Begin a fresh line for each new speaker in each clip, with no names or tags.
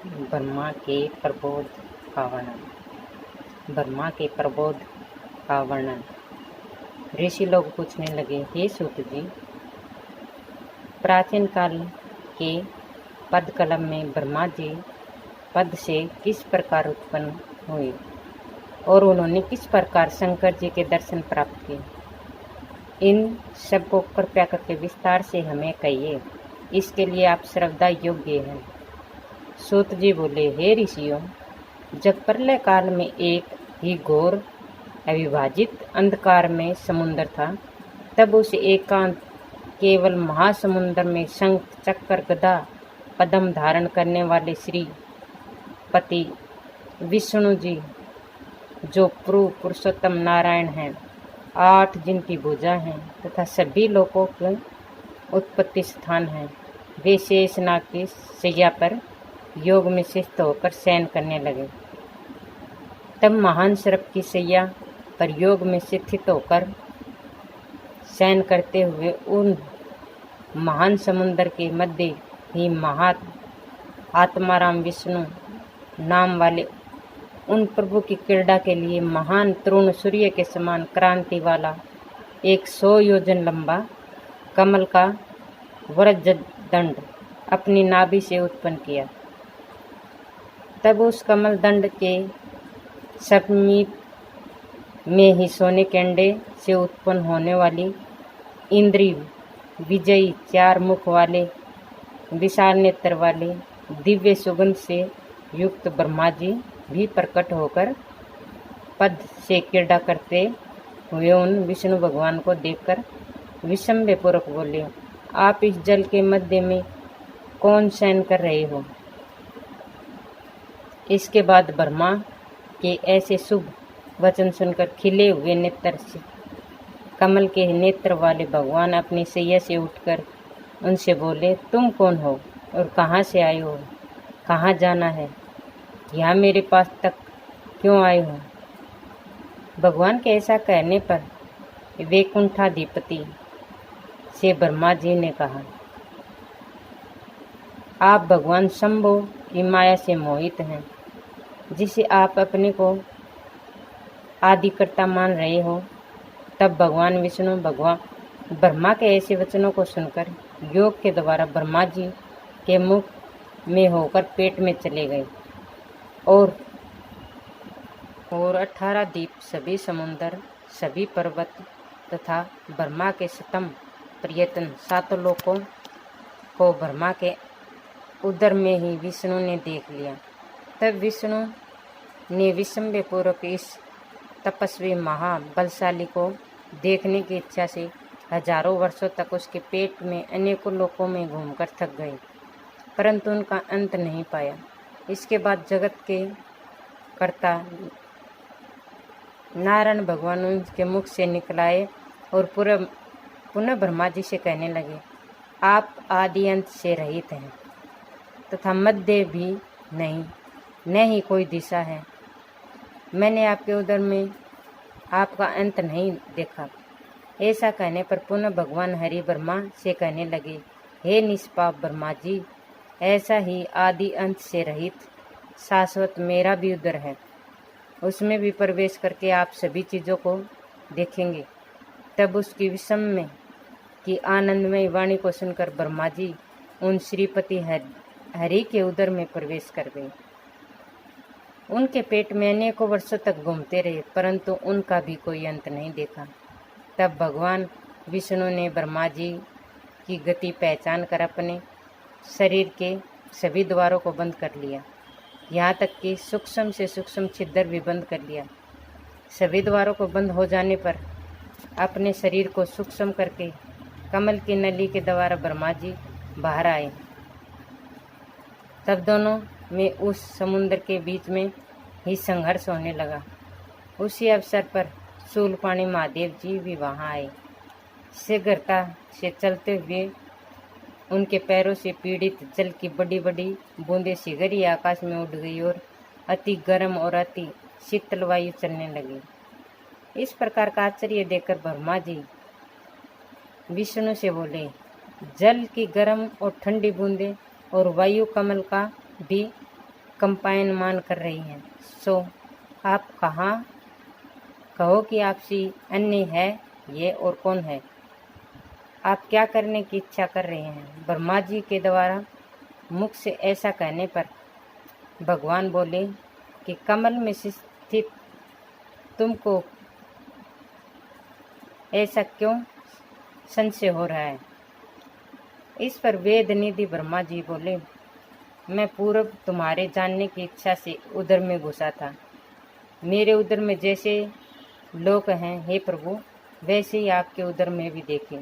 ब्रह्मा के प्रबोध का वर्णन। ब्रह्मा के प्रबोध का वर्णन। ऋषि लोग पूछने लगे, हे सूत जी, प्राचीन काल के पद कलम में ब्रह्मा जी पद से किस प्रकार उत्पन्न हुए और उन्होंने किस प्रकार शंकर जी के दर्शन प्राप्त किए? इन सब को कृपया करके विस्तार से हमें कहिए, इसके लिए आप श्रद्धा योग्य हैं। सूत जी बोले, हे ऋषियों, जब प्रलय काल में एक ही घोर अविभाजित अंधकार में समुद्र था, तब उस एकांत केवल महासमुद्र में शंख चक्र गदा पद्म धारण करने वाले श्री पति विष्णु जी, जो पुरुषोत्तम नारायण हैं, 8 जिनकी भुजा हैं तथा सभी लोगों के उत्पत्ति स्थान हैं, वे शेषनाग की शैया पर योग में शिष्ट होकर शयन करने लगे। तब महान सर्प की शैया पर योग में स्थित होकर शयन करते हुए उन महान समुद्र के मध्य ही आत्माराम विष्णु नाम वाले उन प्रभु की क्रीड़ा के लिए महान तरुण सूर्य के समान क्रांति वाला 100 योजन लंबा कमल का वज्रदंड अपनी नाभि से उत्पन्न किया। तब उस कमल दंड के समीप में ही सोने के अंडे से उत्पन्न होने वाली इंद्रिय विजयी 4 मुख वाले विशाल नेत्र वाले दिव्य सुगंध से युक्त ब्रह्मा जी भी प्रकट होकर पद से क्रीड़ा करते हुए उन विष्णु भगवान को देखकर विस्मय पूर्वक बोले, आप इस जल के मध्य में कौन शयन कर रहे हो? इसके बाद ब्रह्मा के ऐसे शुभ वचन सुनकर खिले हुए नेत्र से कमल के नेत्र वाले भगवान अपनी शैया से उठकर उनसे बोले, तुम कौन हो और कहाँ से आए हो? कहाँ जाना है? यहाँ मेरे पास तक क्यों आए हो? भगवान के ऐसा कहने पर वैकुंठाधिपति से ब्रह्मा जी ने कहा, आप भगवान शंभु की माया से मोहित हैं, जिसे आप अपने को आदिकर्ता मान रहे हो। तब भगवान विष्णु ब्रह्मा के ऐसे वचनों को सुनकर योग के द्वारा ब्रह्मा जी के मुख में होकर पेट में चले गए और 18 द्वीप, सभी समुद्र, सभी पर्वत तथा ब्रह्मा के शतम प्रयत्न 7 लोकों को ब्रह्मा के उदर में ही विष्णु ने देख लिया। तब विष्णु ने विस्मय पूर्वक इस तपस्वी महाबलशाली को देखने की इच्छा से हजारों वर्षों तक उसके पेट में अनेकों लोकों में घूमकर थक गए, परंतु उनका अंत नहीं पाया। इसके बाद जगत के कर्ता नारायण भगवान उनके मुख से निकलाए और पुनः ब्रह्मा जी से कहने लगे, आप आदि अंत से रहित हैं तथा मध्य भी नहीं, न ही कोई दिशा है। मैंने आपके उदर में आपका अंत नहीं देखा। ऐसा कहने पर पुनः भगवान हरि ब्रह्मा से कहने लगे, हे निष्पाप ब्रह्मा जी, ऐसा ही आदि अंत से रहित शाश्वत मेरा भी उदर है, उसमें भी प्रवेश करके आप सभी चीज़ों को देखेंगे। तब उसकी विस्मय की आनंदमय वाणी को सुनकर ब्रह्मा जी उन श्रीपति हरि के उदर में प्रवेश कर गए। उनके पेट में अनेकों वर्षों तक घूमते रहे, परंतु उनका भी कोई अंत नहीं देखा। तब भगवान विष्णु ने ब्रह्मा जी की गति पहचान कर अपने शरीर के सभी द्वारों को बंद कर लिया, यहाँ तक कि सूक्ष्म से सूक्ष्म छिद्र भी बंद कर लिया। सभी द्वारों को बंद हो जाने पर अपने शरीर को सूक्ष्म करके कमल की नली के द्वारा ब्रह्मा जी बाहर आए। तब दोनों में उस समुद्र के बीच में ही संघर्ष होने लगा। उसी अवसर पर शूलपाणी महादेव जी भी वहां आए। शीघ्रता से चलते हुए उनके पैरों से पीड़ित जल की बड़ी बड़ी बूंदें शीघ्र ही आकाश में उड़ गई और अति गर्म और अति शीतल वायु चलने लगी। इस प्रकार का आश्चर्य देखकर ब्रह्मा जी विष्णु से बोले, जल की गर्म और ठंडी बूंदें और वायु कमल का भी कंपायनमान कर रही हैं। सो आप कहो कि आपसी अन्य है ये और कौन है? आप क्या करने की इच्छा कर रहे हैं? ब्रह्मा जी के द्वारा मुख से ऐसा कहने पर भगवान बोले कि कमल में स्थित तुमको ऐसा क्यों संशय हो रहा है? इस पर वेद निधि ब्रह्मा जी बोले, मैं पूर्व तुम्हारे जानने की इच्छा से उदर में घुसा था। मेरे उदर में जैसे लोक हैं हे प्रभु, वैसे ही आपके उदर में भी देखे।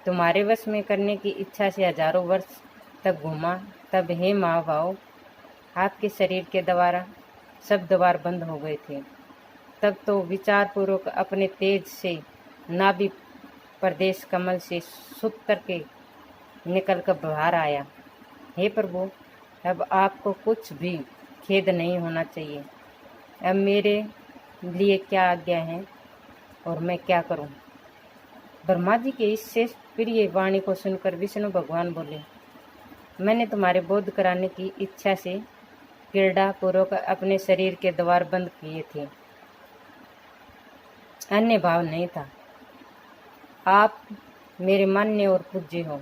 तुम्हारे वश में करने की इच्छा से हजारों वर्ष तक घूमा। तब हे महाभाव, आपके शरीर के द्वारा सब द्वार बंद हो गए थे। तब तो विचार पूर्वक अपने तेज से नाभि प्रदेश कमल से सुत करके निकल कर बाहर आया। हे प्रभु, अब आपको कुछ भी खेद नहीं होना चाहिए। अब मेरे लिए क्या आज्ञा है और मैं क्या करूं? ब्रह्मा जी के इस शेष प्रिय वाणी को सुनकर विष्णु भगवान बोले, मैंने तुम्हारे बोध कराने की इच्छा से क्रीड़ा पूर्वक अपने शरीर के द्वार बंद किए थे, अन्य भाव नहीं था। आप मेरे मान्य और पूज्य हो।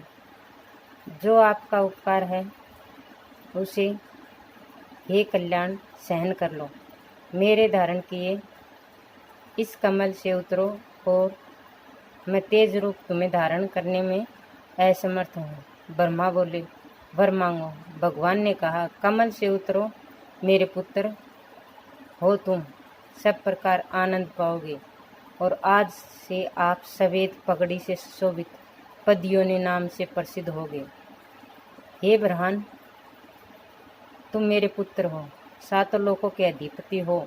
जो आपका उपकार है उसे हे कल्याण सहन कर लो। मेरे धारण किए इस कमल से उतरो और मैं तेज रूप तुम्हें धारण करने में असमर्थ हूँ। ब्रह्मा बोले, वर मांगो। भगवान ने कहा, कमल से उतरो मेरे पुत्र हो, तुम सब प्रकार आनंद पाओगे और आज से आप सफेद पगड़ी से शोभित पदयोनि नाम से प्रसिद्ध होगे। हे ब्रह्मन, तुम मेरे पुत्र हो, सातों लोकों के अधिपति हो।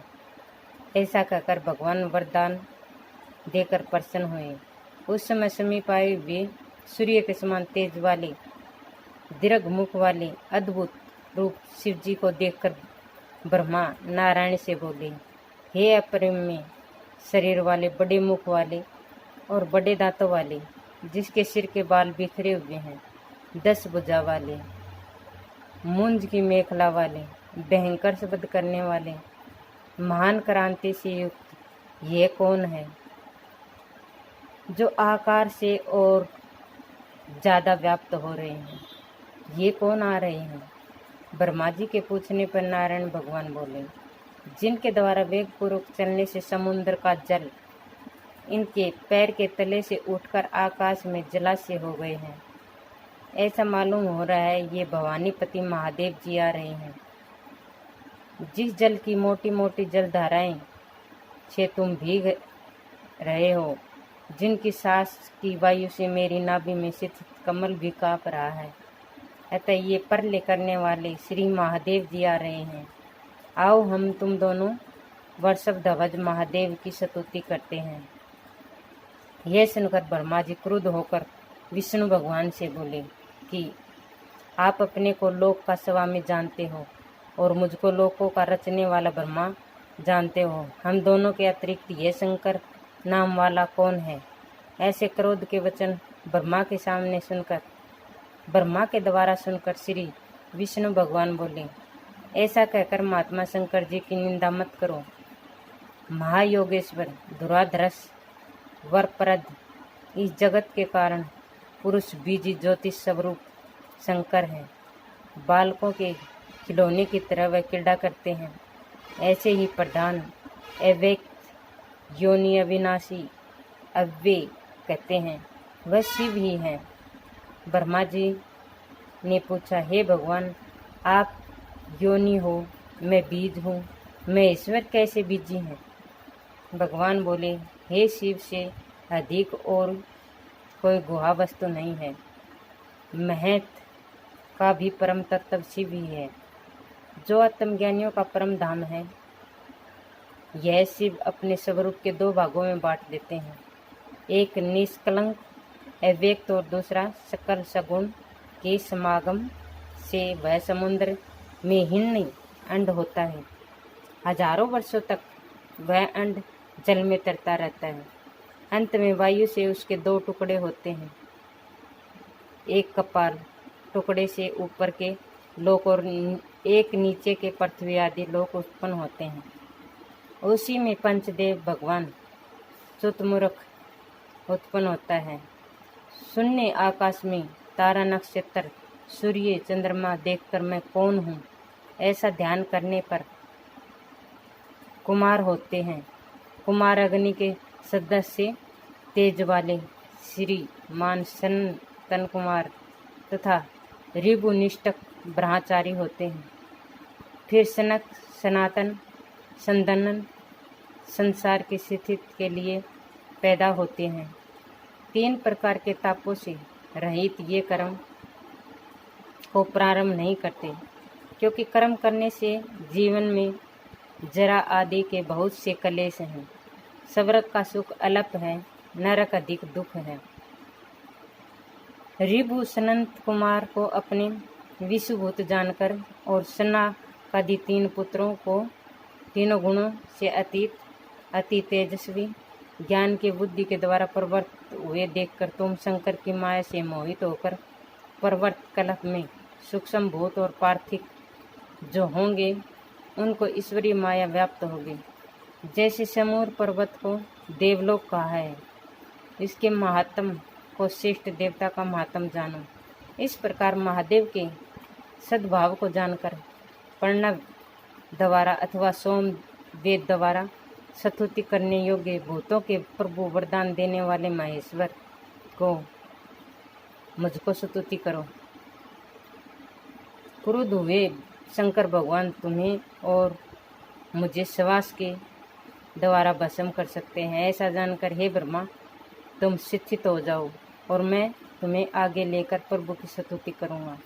ऐसा कहकर भगवान वरदान देकर प्रसन्न हुए। उस समय समीप आए वे सूर्य के समान तेज वाले दीर्घ मुख वाले अद्भुत रूप शिव जी को देखकर ब्रह्मा नारायण से बोले, हे अपरिमेय शरीर वाले, बड़े मुख वाले और बड़े दांतों वाले, जिसके सिर के बाल बिखरे हुए हैं, 10 भुजा वाले, मुंज की मेखला वाले, भयंकर शब्द करने वाले, महान क्रांति से युक्त, ये कौन है जो आकार से और ज़्यादा व्याप्त हो रहे हैं? ये कौन आ रहे हैं? ब्रह्मा जी के पूछने पर नारायण भगवान बोले, जिनके द्वारा वेग पूर्वक चलने से समुद्र का जल इनके पैर के तले से उठकर आकाश में जलाशय हो गए हैं। ऐसा मालूम हो रहा है ये भवानीपति महादेव जी आ रहे हैं। जिस जल की मोटी मोटी जलधाराएं से तुम भीग रहे हो, जिनकी सांस की वायु से मेरी नाभि में स्थित कमल भी काँप रहा है, अतः ये परले करने वाले श्री महादेव जी आ रहे हैं। आओ हम तुम दोनों वर्षभध्वज महादेव की स्तुति करते हैं। यह सुनकर ब्रह्मा जी क्रुद्ध होकर विष्णु भगवान से बोले कि आप अपने को लोक का स्वामी जानते हो और मुझको लोकों का रचने वाला ब्रह्मा जानते हो। हम दोनों के अतिरिक्त यह शंकर नाम वाला कौन है? ऐसे क्रोध के वचन ब्रह्मा के द्वारा सुनकर श्री विष्णु भगवान बोले, ऐसा कहकर महात्मा शंकर जी की निंदा मत करो। महायोगेश्वर, धुराधरस, वरप्रद, इस जगत के कारण पुरुष बीजी ज्योतिष स्वरूप शंकर है। बालकों के खिलौने की तरह वह क्रीड़ा करते हैं। ऐसे ही प्रधान, अव्यक्त, योनि, अविनाशी, अव्यय कहते हैं, वह शिव ही हैं। ब्रह्मा जी ने पूछा, हे भगवान, आप योनि हो, मैं बीज हूँ, मैं ईश्वर कैसे बीजी हैं? भगवान बोले, हे शिव से अधिक और कोई गुहा वस्तु नहीं है। महत का भी परम तत्व शिव ही है, जो आत्मज्ञानियों का परम धाम है। यह शिव अपने स्वरूप के 2 भागों में बांट देते हैं, एक निष्कलंक अव्यक्त और दूसरा सकल सगुण के समागम से वह समुद्र में हीन अंड होता है। हजारों वर्षों तक वह अंड जल में तरता रहता है। अंत में वायु से उसके 2 टुकड़े होते हैं, एक कपाल टुकड़े से ऊपर के लोक और एक नीचे के पृथ्वी आदि लोक उत्पन्न होते हैं। उसी में पंचदेव भगवान चतुर्मुख उत्पन्न होता है। शून्य आकाश में तारा नक्षत्र सूर्य चंद्रमा देखकर मैं कौन हूँ ऐसा ध्यान करने पर कुमार होते हैं। कुमार अग्नि के सदस्य तेज वाले श्रीमान सनातन कुमार तथा ऋभुनिष्ठक ब्रह्मचारी होते हैं। फिर सनक सनातन संदनन संसार की स्थिति के लिए पैदा होते हैं। 3 प्रकार के तापों से रहित ये कर्म को प्रारंभ नहीं करते, क्योंकि कर्म करने से जीवन में जरा आदि के बहुत से कलेश हैं। स्वर्ग का सुख अल्प है, नरक अधिक दुख है। ऋभु सनंत कुमार को अपने विषुभूत जानकर और सनाकादि 3 पुत्रों को तीनों गुणों से अति तेजस्वी ज्ञान के बुद्धि के द्वारा प्रवृत्त हुए देखकर तुम शंकर की माया से मोहित होकर प्रवृत्त कल्प में सूक्ष्म भूत और पार्थिव जो होंगे उनको ईश्वरीय माया व्याप्त होगी। जैसे समूर पर्वत को देवलोक कहा है, इसके महात्म को श्रेष्ठ देवता का महात्म जानो। इस प्रकार महादेव के सद्भाव को जानकर प्रणव द्वारा अथवा सोम वेद द्वारा स्तुति करने योग्य भूतों के प्रभु वरदान देने वाले महेश्वर को मुझको स्तुति करो। क्रुद्ध हुए शंकर भगवान तुम्हें और मुझे श्वास के द्वारा भस्म कर सकते हैं। ऐसा जानकर हे ब्रह्मा तुम शिक्षित हो जाओ और मैं तुम्हें आगे लेकर प्रभु की स्तुति करूँगा।